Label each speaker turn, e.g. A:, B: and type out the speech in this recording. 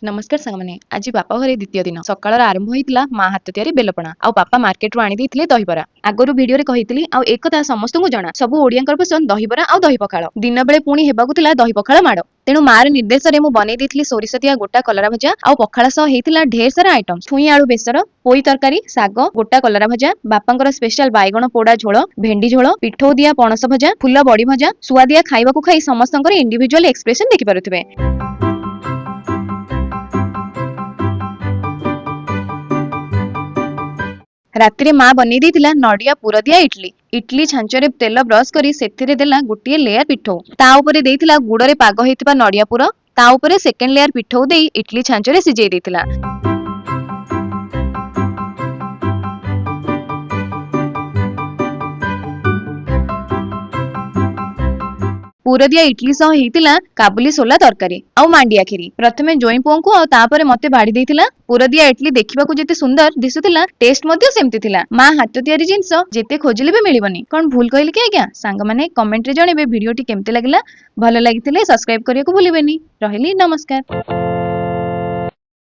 A: नमस्कार सांगमाने आज बापा घरे द्वितीय दिन सकाळ आरंभ होता माँ हाथ तैयारी बेलपणा आ बापा मार्केट आनी देते दहीबरा आगु भिडियो कही एक समस्त जना सब ओडिया पसंद दहीबरा आ दही पखाल दिन बेले पुणी हेबाकुला दही पखाल माड़ तेणु मार निर्देश में बन सोरिष दिया गोटा कलरा भजा आ पखाल सह ढेर सारा आइटम छुई आलू बेसर पोई तरकारी साग गोटा कलरा भजा बापांकर स्पेशल बैगण पोड़ा झोल भेंडी झोल पिठौ दिया पणस भजा फुल बड़ी भजा सुआदिया खाइबा खाई समस्त इंडिविजुअल एक्सप्रेशन देखि पारुथिबे। राति माँ बनी देतिला नडिया पुर दिया इडली इडली छांचरे तेल ब्रश करी सेथिरे देला गोटे लेयर पिठौ ता उपरे देतिला गुड़रे पाग होइतिबा नडिया पुर ता उपरे सेकेंड लेयर पिठौ देई इडली छांचरे सिजेई देतिला। पूर दिया इडली सह हेतिला काबुली सोला तरकारी आउ मांडिया खीरी प्रथमे जोई पुओ को आ तापरे मते बाड़ी देतिला पूर दिया इडली देखिबा को जेते सुंदर दिसुतिला टेस्ट मध्ये सेमति थिला माँ हाथ तैयारी जिंस जेते खोजिले भी मिलिबनी कोन भूल कहली कि आज्ञा सांग माने कमेंट रे जणेबे वीडियोटी केमते लागिला भलो लागिथिले सब्सक्राइब करिया को भूलिबेनी रहिली नमस्कार।